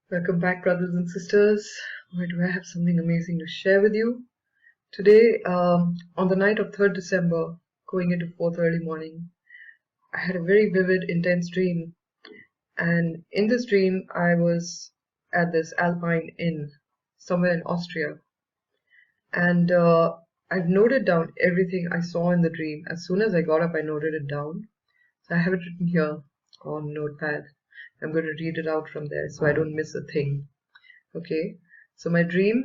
Welcome back, brothers and sisters. Where do I have something amazing to share with you? Today, on the night of 3rd December, going into 4th early morning, I had a very vivid, intense dream. And in this dream, I was at this Alpine Inn, somewhere in Austria. And I've noted down everything I saw in the dream. As soon as I got up, I noted it down. So I have it written here on Notepad. I'm going to read it out from there so I don't miss a thing. Okay, so my dream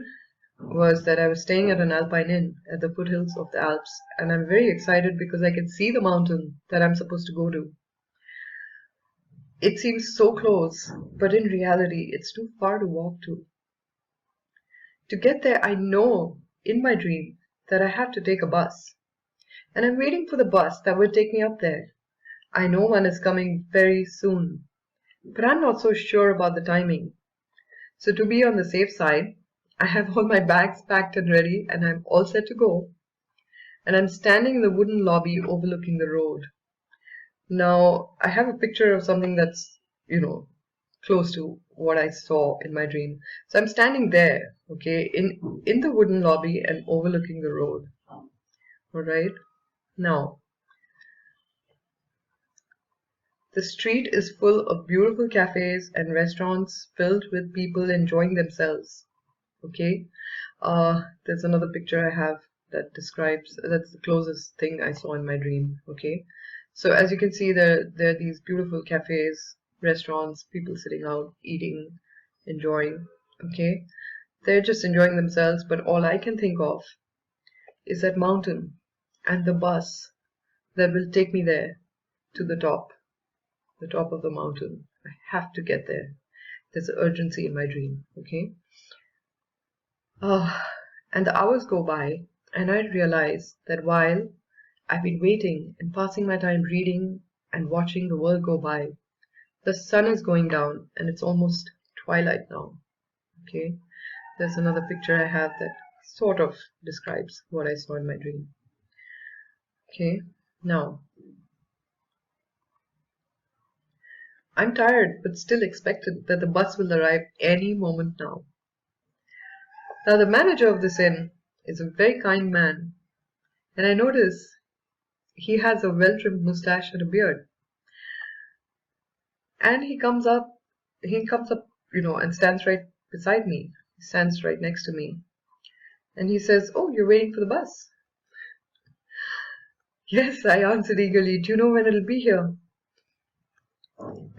was that I was staying at an Alpine Inn at the foothills of the Alps, and I'm very excited because I can see the mountain that I'm supposed to go to. It seems so close, but in reality, it's too far to walk to. To get there, I know in my dream that I have to take a bus, and I'm waiting for the bus that will take me up there. I know one is coming very soon, but I'm not so sure about the timing. So to be on the safe side, I have all my bags packed and ready, and I'm all set to go. And I'm standing in the wooden lobby overlooking the road. Now, I have a picture of something that's, close to what I saw in my dream. So I'm standing there, okay, in the wooden lobby and overlooking the road. All right. Now, the street is full of beautiful cafes and restaurants filled with people enjoying themselves. Okay, there's another picture I have that describes, that's the closest thing I saw in my dream. Okay, so as you can see, there are these beautiful cafes, restaurants, people sitting out, eating, enjoying. Okay, they're just enjoying themselves, but all I can think of is that mountain and the bus that will take me there to the top of the mountain. I have to get there. There's an urgency in my dream. Okay. And the hours go by, and I realize that while I've been waiting and passing my time reading and watching the world go by, the sun is going down and it's almost twilight now. Okay, there's another picture I have that sort of describes what I saw in my dream. Okay, now I'm tired but still expectant that the bus will arrive any moment now. Now, the manager of this inn is a very kind man, and I notice he has a well-trimmed mustache and a beard. And he comes up, and stands right beside me. He stands right next to me. And he says, "Oh, you're waiting for the bus?" "Yes," I answered eagerly. "Do you know when it'll be here?"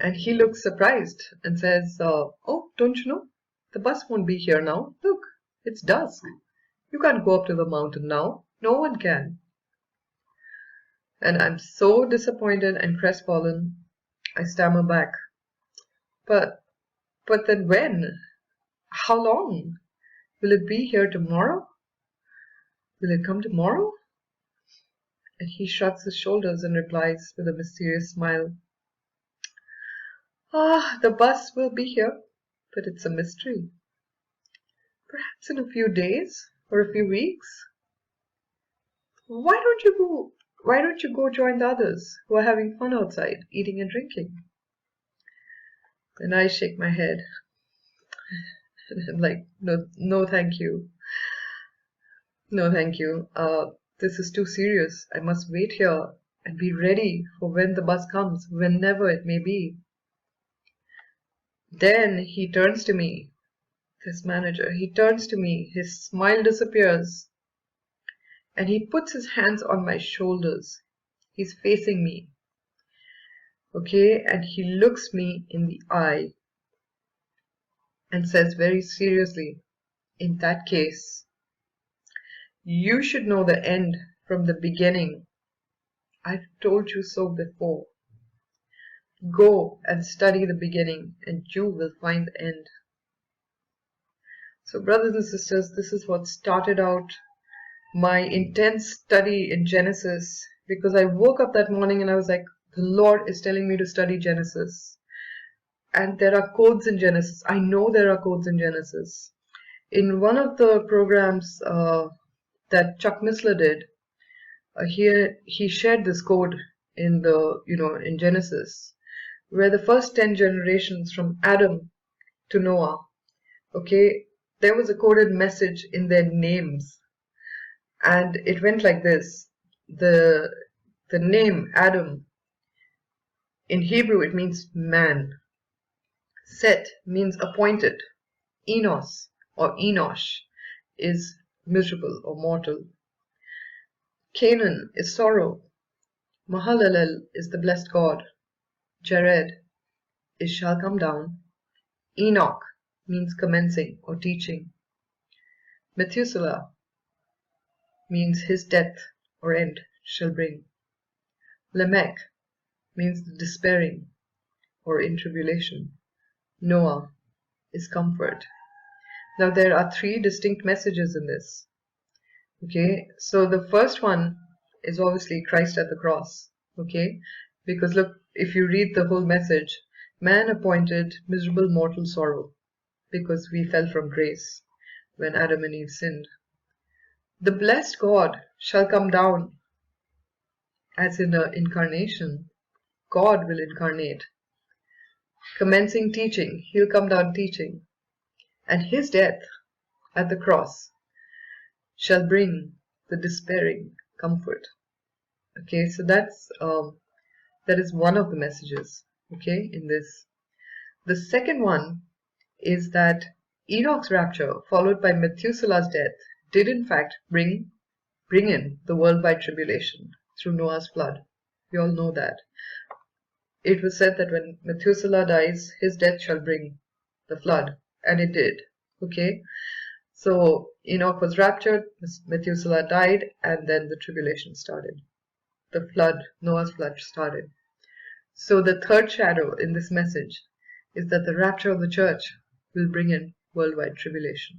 And he looks surprised and says, "Oh, don't you know? The bus won't be here now. Look, it's dusk. You can't go up to the mountain now. No one can." And I'm so disappointed and crestfallen, I stammer back. But then when? How long? Will it be here tomorrow? Will it come tomorrow? And he shrugs his shoulders and replies with a mysterious smile, "The bus will be here, but it's a mystery. Perhaps in a few days or a few weeks. Why don't you go join the others who are having fun outside, eating and drinking?" And I shake my head. And I'm like, no, thank you. No, thank you. This is too serious. I must wait here and be ready for when the bus comes, whenever it may be. Then he turns to me, this manager. He turns to me, his smile disappears, and he puts his hands on my shoulders. He's facing me. Okay, and he looks me in the eye and says very seriously, "In that case, you should know the end from the beginning. I've told you so before. Go and study the beginning, and you will find the end." So, brothers and sisters, this is what started out my intense study in Genesis, because I woke up that morning and I was like, the Lord is telling me to study Genesis. And there are codes in Genesis. I know there are codes in Genesis. In one of the programs that Chuck Missler did, he shared this code in in Genesis, where the first 10 generations from Adam to Noah. Okay, there was a coded message in their names, and it went like this. The name Adam, in Hebrew it means man. Set means appointed. Enos or Enosh is miserable or mortal. Canaan is sorrow. Mahalalel is the blessed God. Jared is shall come down. Enoch means commencing or teaching. Methuselah means his death or end shall bring. Lamech means the despairing or in tribulation. Noah is comfort. Now there are three distinct messages in this. Okay, so the first one is obviously Christ at the cross. Okay, because look, if you read the whole message, man appointed miserable mortal sorrow because we fell from grace when Adam and Eve sinned. The blessed God shall come down, as in an incarnation. God will incarnate. Commencing teaching, he'll come down teaching. And his death at the cross shall bring the despairing comfort. Okay, so that is one of the messages, okay, in this. The second one is that Enoch's rapture, followed by Methuselah's death, did in fact bring in the worldwide tribulation through Noah's flood. We all know that. It was said that when Methuselah dies, his death shall bring the flood, and it did. Okay, so Enoch was raptured, Methuselah died, and then the tribulation started. The flood, Noah's flood started. So the third shadow in this message is that the rapture of the church will bring in worldwide tribulation.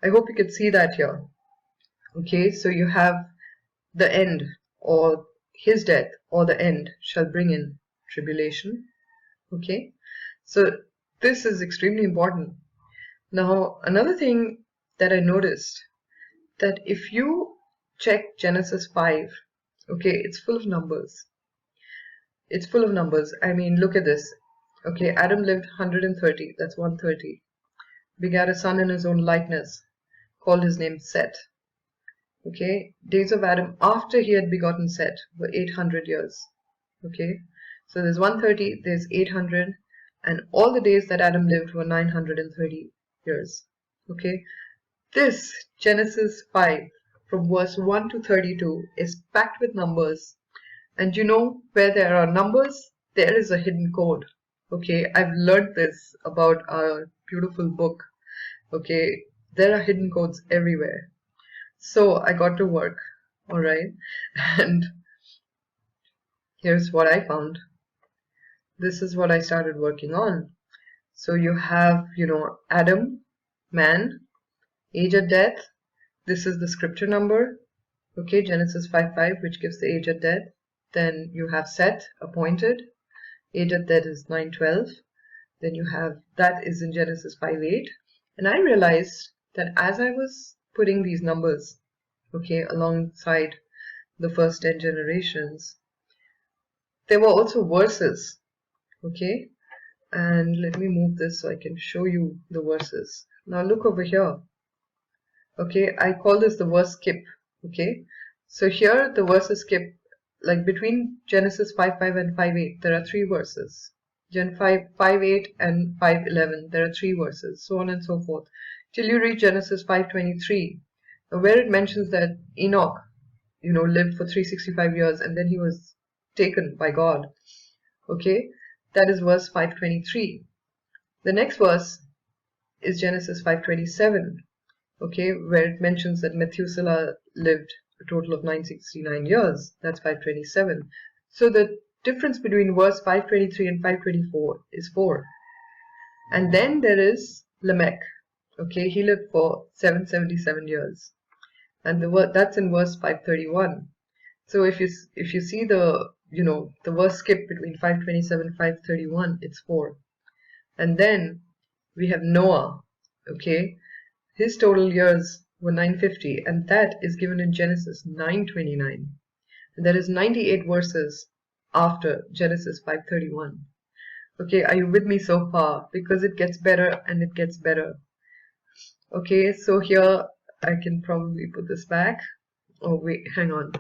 I hope you can see that here. Okay, so you have the end, or his death, or the end shall bring in tribulation. Okay, so this is extremely important. Now, another thing that I noticed, that if you check Genesis 5, okay, it's full of numbers. It's full of numbers. I mean, look at this. Okay, Adam lived 130, that's 130. Begat a son in his own likeness, called his name Seth. Okay, days of Adam after he had begotten Seth were 800 years. Okay, so there's 130, there's 800, and all the days that Adam lived were 930 years. Okay, this Genesis 5 from verse 1 to 32 is packed with numbers, and you know, where there are numbers, there is a hidden code. Okay, I've learned this about our beautiful book. Okay, there are hidden codes everywhere. So I got to work, alright, and here's what I found. This is what I started working on. So you have, Adam, man, age at death. This is the scripture number, okay, Genesis 5:5, which gives the age at death. Then you have Seth, appointed. Age at death is 9:12. Then you have, that is in Genesis 5:8. And I realized that as I was putting these numbers, okay, alongside the first 10 generations, there were also verses, okay, and let me move this so I can show you the verses. Now look over here, okay, I call this the verse skip, okay, so here the verses skip, like between Genesis 5:5 and 5:8, there are 3 verses. Gen 5:8 and 5:11, there are 3 verses, so on and so forth, till you reach Genesis 5:23, where it mentions that Enoch, lived for 365 years and then he was taken by God. Okay, that is verse 5:23. The next verse is Genesis 5:27. Okay, where it mentions that Methuselah lived a total of 969 years. That's 5:27. So the difference between verse 5:23 and 5:24 is 4. And then there is Lamech. Okay, he lived for 777 years. And that's in verse 5:31. So if you see the the verse skip between 5:27 and 5:31, it's 4. And then we have Noah. Okay, his total years were 950, and that is given in Genesis 9:29. And there is 98 verses after Genesis 5:31. Okay, are you with me so far? Because it gets better and it gets better. Okay, so here I can probably put this back. Oh wait, hang on.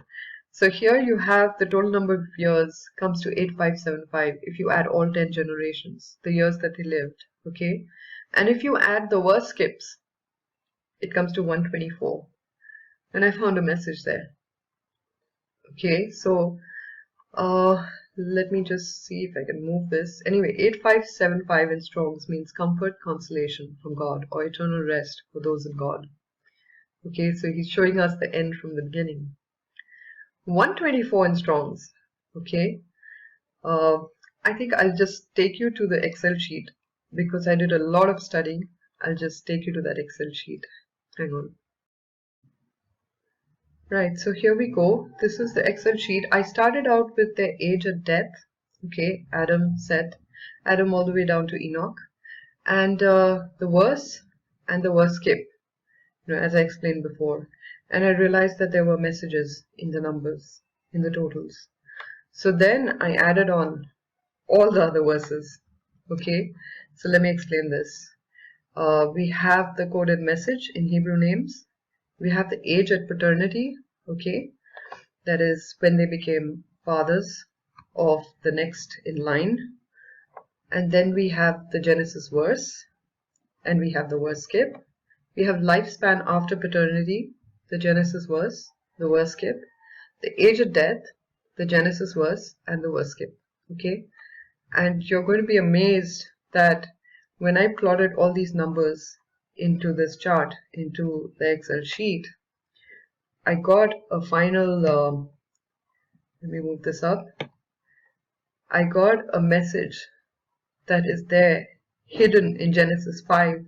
So here you have the total number of years comes to 8575 if you add all 10 generations, the years that they lived, okay? And if you add the worst skips, it comes to 124. And I found a message there. Okay, so let me just see if I can move this. Anyway, 8575 in Strong's means comfort, consolation from God, or eternal rest for those in God. Okay, so he's showing us the end from the beginning. 124 in Strong's. Okay, I think I'll just take you to the Excel sheet because I did a lot of studying. I'll just take you to that Excel sheet. Hang on. Right, so here we go. This is the Excel sheet. I started out with their age at death. Okay, Adam, Seth, Adam all the way down to Enoch. And the verse and the verse skip, as I explained before. And I realized that there were messages in the numbers, in the totals. So then I added on all the other verses. Okay, so let me explain this. We have the coded message in Hebrew names. We have the age at paternity. Okay, that is when they became fathers of the next in line. And then we have the Genesis verse, and we have the verse skip. We have lifespan after paternity, the Genesis verse, the verse skip, the age of death, the Genesis verse, and the verse skip. Okay, and you're going to be amazed that when I plotted all these numbers into this chart, into the Excel sheet, I got a final, let me move this up. I got a message that is there hidden in Genesis 5.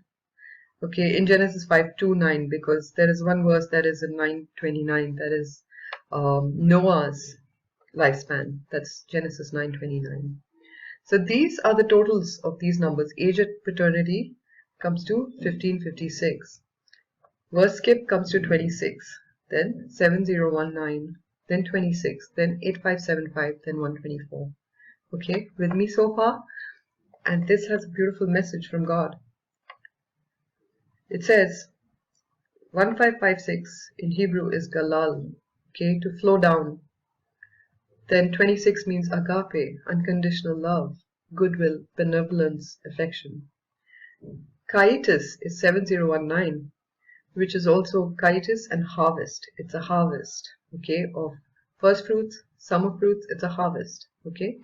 Okay, in Genesis 5:29, because there is one verse that is in 9:29, that is Noah's lifespan. That's Genesis 9:29. So these are the totals of these numbers. Age at paternity comes to 1556. Verse skip comes to 26. Then 7019. Then 26. Then 8575. Then 124. Okay, with me so far? And this has a beautiful message from God. It says 1556 in Hebrew is galal, okay, to flow down. Then 26 means agape, unconditional love, goodwill, benevolence, affection. Kaitis is 7019, which is also kaitis and harvest. It's a harvest, okay, of first fruits, summer fruits, it's a harvest, okay.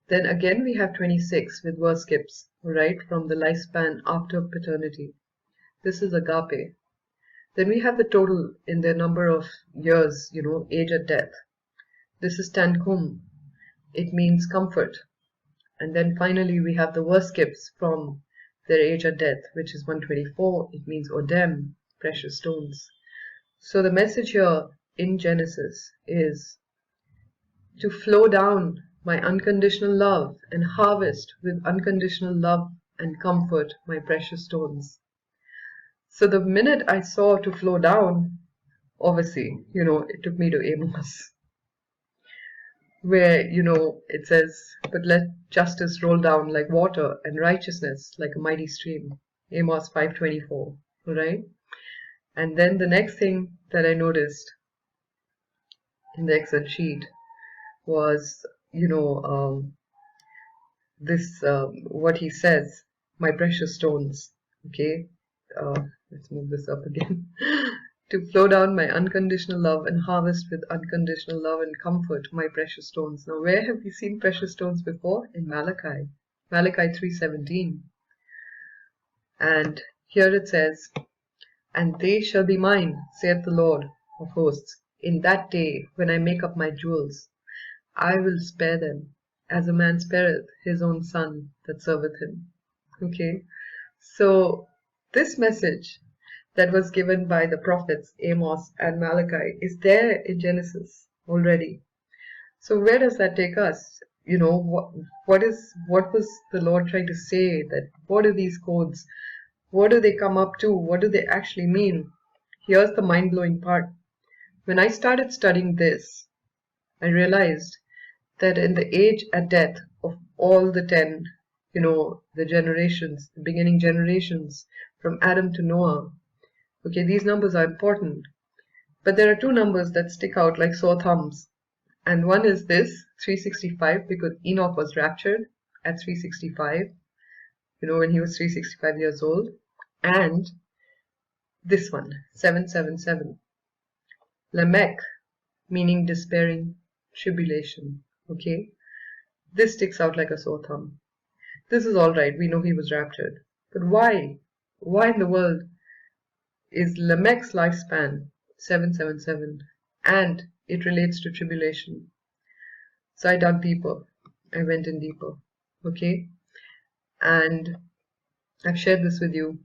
Then again we have 26 with verse skips, right, from the lifespan after paternity. This is agape. Then we have the total in the number of years, age at death. This is tankum. It means comfort. And then finally we have the verse skips from their age at death, which is 124. It means odem, precious stones. So the message here in Genesis is to flow down my unconditional love and harvest with unconditional love and comfort my precious stones. So the minute I saw to flow down, obviously, it took me to Amos, where, it says, but let justice roll down like water and righteousness like a mighty stream. Amos 5:24, right? And then the next thing that I noticed in the Excel sheet was, what he says, my precious stones, okay? Let's move this up again. To flow down my unconditional love and harvest with unconditional love and comfort my precious stones. Now, where have we seen precious stones before? In Malachi 3:17. And here it says, and they shall be mine, saith the Lord of hosts, in that day when I make up my jewels. I will spare them, as a man spareth his own son that serveth him. Okay, so this message that was given by the prophets Amos and Malachi is there in Genesis already. So where does that take us? What was the Lord trying to say? That what are these codes? What do they come up to? What do they actually mean? Here's the mind-blowing part. When I started studying this, I realized that in the age at death of all the 10 the generations, the beginning generations from Adam to Noah. Okay, these numbers are important. But there are two numbers that stick out like sore thumbs. And one is this, 365, because Enoch was raptured at 365, when he was 365 years old. And this one, 777. Lamech, meaning despairing, tribulation. Okay? This sticks out like a sore thumb. This is all right, we know he was raptured. But why? Why in the world is Lamech's lifespan 777 and it relates to tribulation? So I dug deeper. I went in deeper. Okay? And I've shared this with you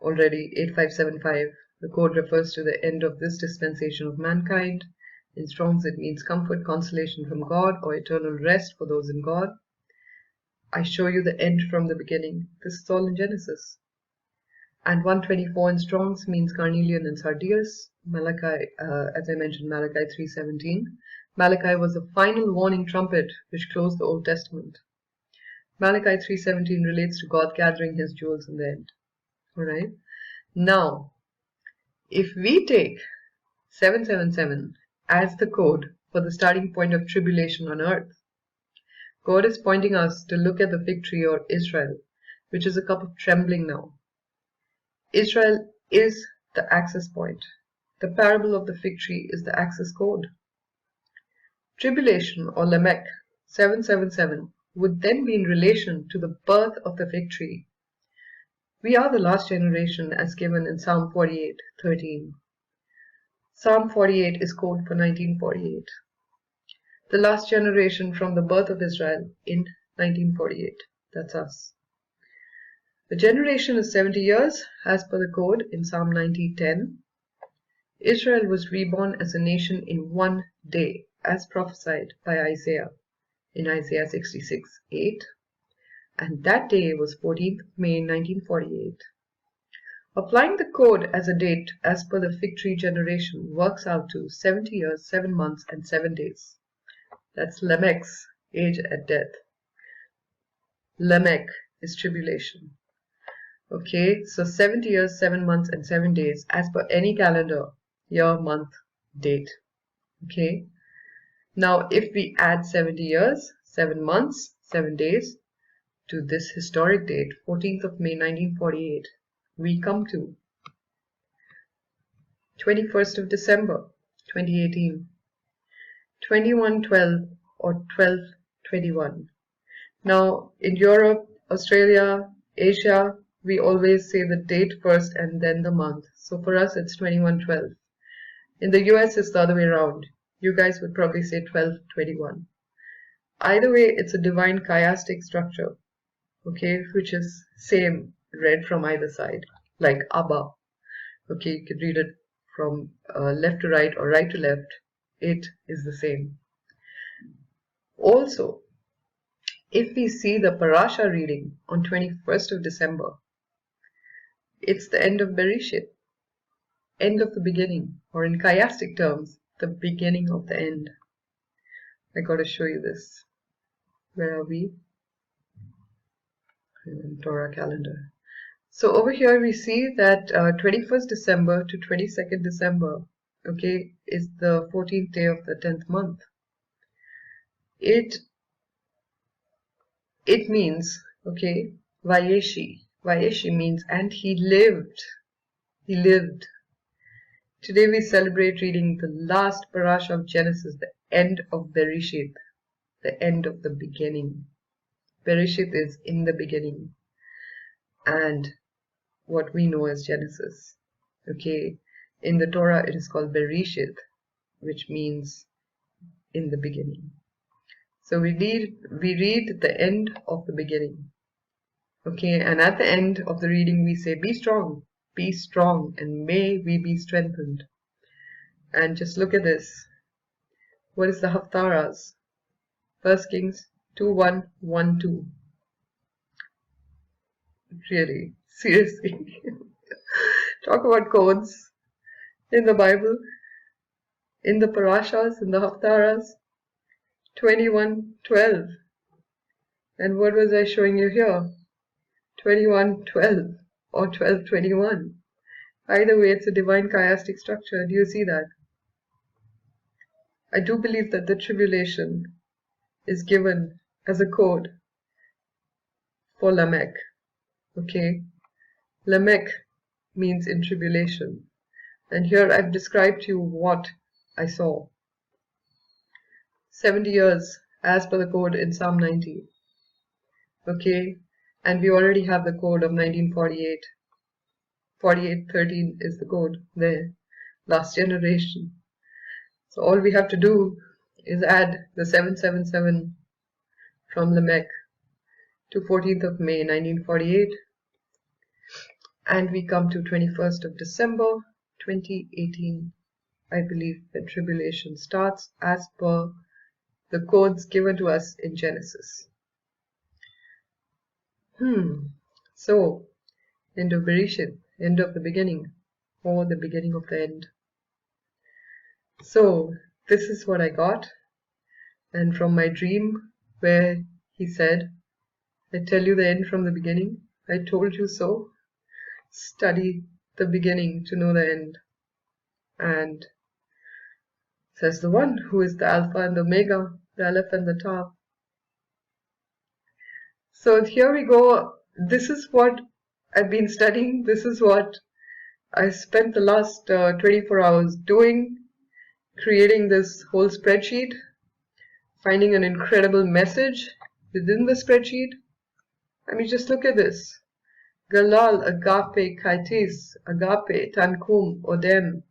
already, 8575. The code refers to the end of this dispensation of mankind. In Strong's, it means comfort, consolation from God, or eternal rest for those in God. I show you the end from the beginning. This is all in Genesis. And 124 in Strong's means carnelian and sardius. Malachi, as I mentioned, Malachi 3:17. Malachi was the final warning trumpet which closed the Old Testament. Malachi 3:17 relates to God gathering his jewels in the end. Alright? Now, if we take 777 as the code for the starting point of tribulation on earth, God is pointing us to look at the fig tree or Israel, which is a cup of trembling now. Israel is the access point. The parable of the fig tree is the access code. Tribulation or Lamech 777 would then be in relation to the birth of the fig tree. We are the last generation as given in Psalm 48:13. Psalm 48 is code for 1948. The last generation from the birth of Israel in 1948. That's us. The generation is 70 years as per the code in Psalm 90:10. Israel was reborn as a nation in one day as prophesied by Isaiah in Isaiah 66:8. And that day was 14th May 1948. Applying the code as a date as per the fig tree generation works out to 70 years, 7 months, and 7 days. That's Lamech's age at death. Lamech is tribulation. Okay, so 70 years, 7 months, and 7 days as per any calendar, year, month, date. Okay, now if we add 70 years, 7 months, 7 days to this historic date, 14th of May 1948, we come to 21st of December 2018, 2112 or 1221. Now in Europe, Australia, Asia, we always say the date first and then the month. So for us it's 2112. In the US it's the other way around. You guys would probably say 1221. Either way, it's a divine chiastic structure, okay, which is same read from either side, like Abba. Okay, you could read it from left to right or right to left. It is the same. Also, if we see the Parasha reading on 21st of December, it's the end of Bereshit, end of the beginning, or in chiastic terms, the beginning of the end. I gotta show you this. Where are we? In Torah calendar. So over here we see that 21st December to 22nd December, okay, is the 14th day of the 10th month. It means, okay, Vayeshi. Vayeshi means, and he lived. He lived. Today we celebrate reading the last parasha of Genesis, the end of Bereshit, the end of the beginning. Bereshit is in the beginning. And what we know as Genesis. Okay, in the Torah it is called Bereshit, which means in the beginning. So we read the end of the beginning. Okay, and at the end of the reading we say, be strong, and may we be strengthened. And just look at this. What is the Haftarahs? 1 Kings 2:1-1-2. Really, seriously. Talk about codes in the Bible, in the Parashas, in the Haftarahs. 21:12. And what was I showing you here? 2112 or 1221. Either way, it's a divine chiastic structure. Do you see that? I do believe that the tribulation is given as a code for Lamech. Okay? Lamech means in tribulation. And here I've described to you what I saw. 70 years as per the code in Psalm 90. Okay? And we already have the code of 1948. 4813 is the code there. Last generation. So all we have to do is add the 777 from Lamech to 14th of May 1948, and we come to 21st of December 2018. I believe the tribulation starts as per the codes given to us in Genesis. So, end of Bereshit, end of the beginning, or the beginning of the end. So, this is what I got, and from my dream where he said, I tell you the end from the beginning, I told you so. Study the beginning to know the end. And says the one who is the Alpha and the Omega, the Aleph and the Tav. So here we go. This is what I've been studying. This is what I spent the last 24 hours doing, creating this whole spreadsheet, finding an incredible message within the spreadsheet. I mean, just look at this. Galal, agape, kaitis, agape, tankum, odem.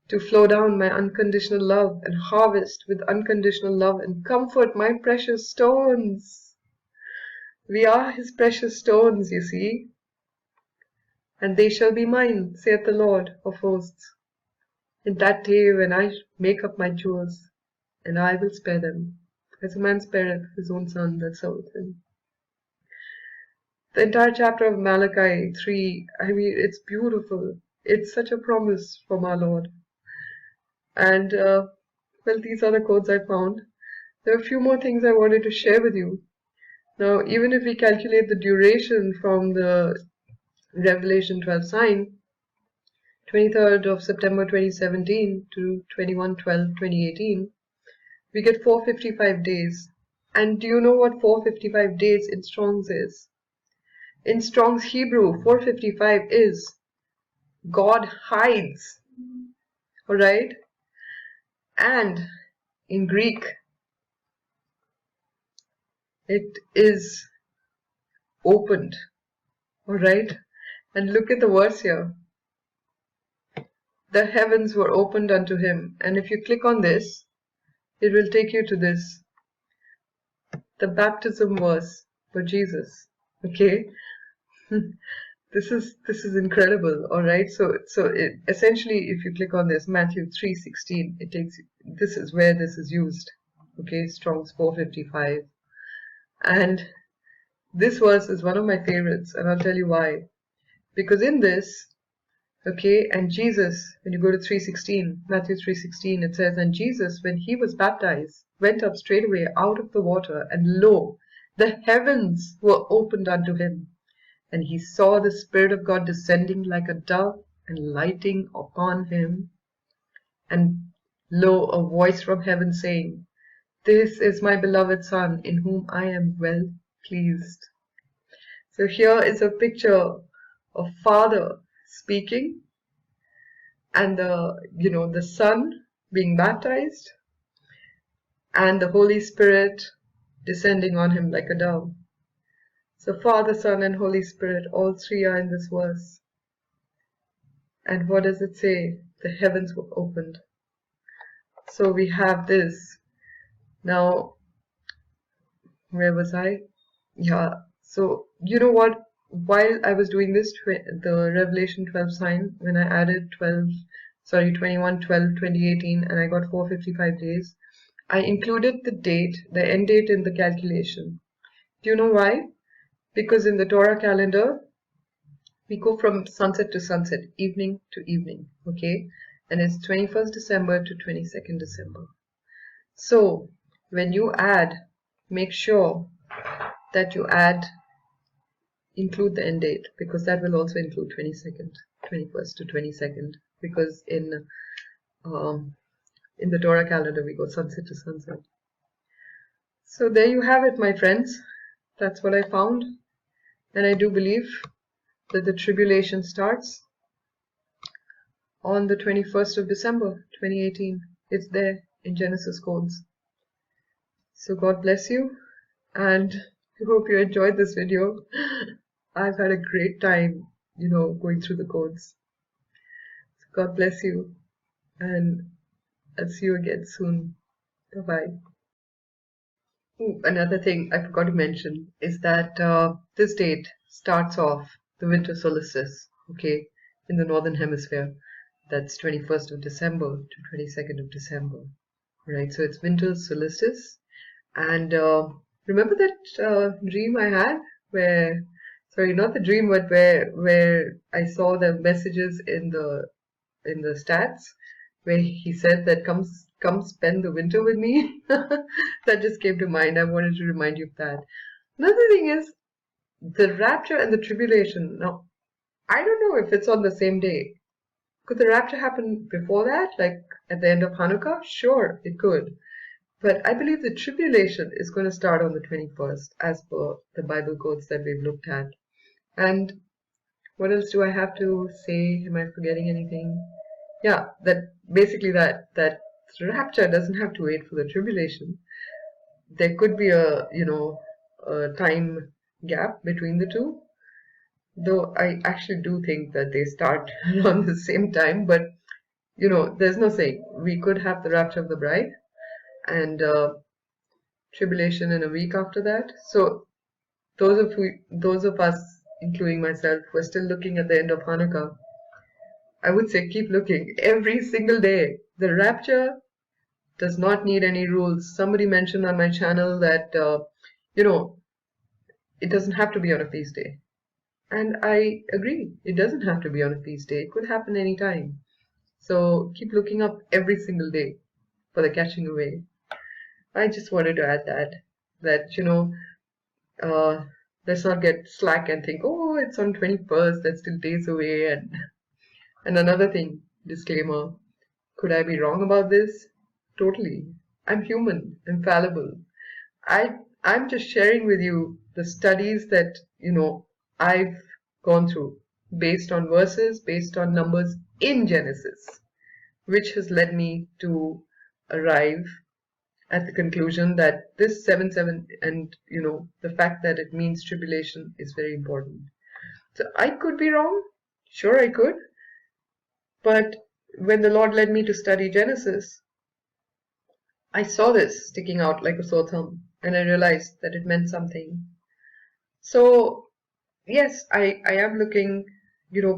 To flow down my unconditional love and harvest with unconditional love and comfort my precious stones. We are his precious stones, you see. And they shall be mine, saith the Lord of hosts, in that day when I make up my jewels, and I will spare them, as a man spareth his own son that serveth him. The entire chapter of Malachi 3, I mean, it's beautiful. It's such a promise from our Lord. And, well, these are the codes I found. There are a few more things I wanted to share with you. Now, even if we calculate the duration from the Revelation 12 sign, 23rd of September 2017 to 21/12/2018, we get 455 days. And do you know what 455 days in Strong's is? In Strong's Hebrew, 455 is God hides. Alright? And in Greek, it is opened. Alright? And look at the verse here. The heavens were opened unto him. And if you click on this, it will take you to this. The baptism verse for Jesus. Okay? This is incredible. Alright? So essentially, if you click on this, Matthew 3:16, it takes you, this is where this is used. Okay? Strong's 455. And this verse is one of my favorites, and I'll tell you why. Because in this, okay, and Jesus, when you go to 3:16, Matthew 3:16, it says, and Jesus, when he was baptized, went up straightway out of the water, and lo, the heavens were opened unto him, and he saw the Spirit of God descending like a dove and lighting upon him, and lo, a voice from heaven saying, this is my beloved Son, in whom I am well pleased. So here is a picture of Father speaking, and the Son being baptized, and the Holy Spirit descending on him like a dove. So Father, Son, and Holy Spirit, all three are in this verse. And what does it say? The heavens were opened. So we have this. Now, where was I? Yeah, so you know what? While I was doing this, the Revelation 12 sign, when I added 21/12/2018, and I got 455 days, I included the date, the end date in the calculation. Do you know why? Because in the Torah calendar, we go from sunset to sunset, evening to evening, okay? And it's 21st December to 22nd December. So when you add, make sure that you include the end date, because that will also include 21st to 22nd, because in the Torah calendar we go sunset to sunset. So there you have it, my friends. That's what I found, and I do believe that the tribulation starts on the 21st of December 2018. It's there in Genesis codes. So God bless you, and I hope you enjoyed this video. I've had a great time, going through the codes. So God bless you, and I'll see you again soon. Bye-bye. Another thing I forgot to mention is that this date starts off the winter solstice, okay, in the northern hemisphere. That's 21st of December to 22nd of December, right? So it's winter solstice. And remember that dream I had sorry, not the dream, but where I saw the messages in the stats where he said that come spend the winter with me. That just came to mind. I wanted to remind you of that. Another thing is the rapture and the tribulation. Now, I don't know if it's on the same day. Could the rapture happen before that, like at the end of Hanukkah? Sure, it could. But I believe the tribulation is going to start on the 21st, as per the Bible codes that we've looked at. And what else do I have to say? Am I forgetting anything? Yeah, that basically that rapture doesn't have to wait for the tribulation. There could be a time gap between the two, though I actually do think that they start around the same time. But there's no saying. We could have the rapture of the bride and tribulation in a week after that. So those of us, including myself, who are still looking at the end of Hanukkah, I would say keep looking every single day. The rapture does not need any rules. Somebody mentioned on my channel that it doesn't have to be on a feast day, and I agree. It doesn't have to be on a feast day. It could happen anytime. So keep looking up every single day for the catching away. I just wanted to add that let's not get slack and think, oh, it's on 21st, that's still days away. And another thing, disclaimer, could I be wrong about this? Totally. I'm human, I'm fallible. I'm just sharing with you the studies that I've gone through based on verses, based on numbers in Genesis, which has led me to arrive at the conclusion that this 7/7 and the fact that it means tribulation is very important. So I could be wrong, sure I could, but when the Lord led me to study Genesis, I saw this sticking out like a sore thumb, and I realized that it meant something. So yes, I am looking,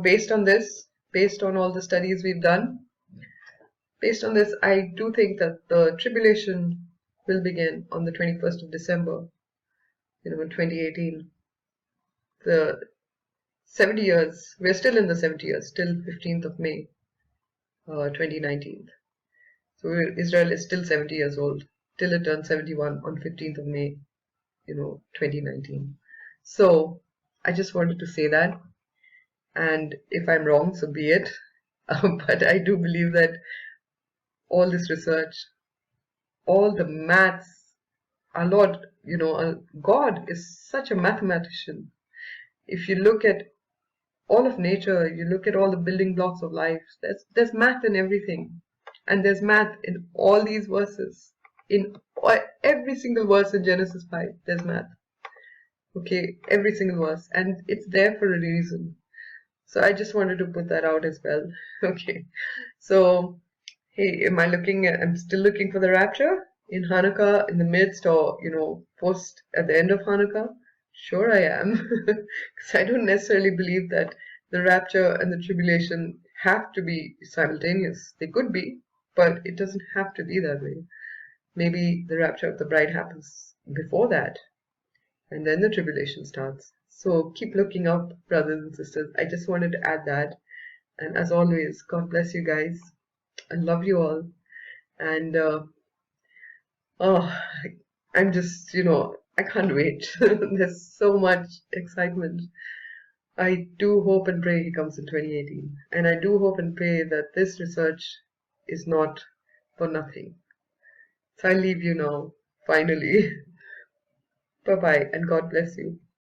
based on this, based on all the studies we've done, based on this, I do think that the tribulation will begin on the 21st of December, in 2018. The 70 years, we're still in the 70 years, till 15th of May, 2019. So Israel is still 70 years old, till it turns 71 on 15th of May, 2019. So I just wanted to say that, and if I'm wrong, so be it. But I do believe that all this research, all the maths, our Lord, God is such a mathematician. If you look at all of nature, you look at all the building blocks of life, there's math in everything. And there's math in all these verses. In every single verse in Genesis 5, there's math. Okay, every single verse. And it's there for a reason. So I just wanted to put that out as well. Okay, so hey, I'm still looking for the rapture in Hanukkah, in the midst, or post at the end of Hanukkah? Sure I am, because I don't necessarily believe that the rapture and the tribulation have to be simultaneous. They could be, but it doesn't have to be that way. Maybe the rapture of the bride happens before that, and then the tribulation starts. So keep looking up, brothers and sisters. I just wanted to add that. And as always, God bless you guys. I love you all. And I'm just, I can't wait. There's so much excitement. I do hope and pray he comes in 2018. And I do hope and pray that this research is not for nothing. So I leave you now, finally. Bye bye, and God bless you.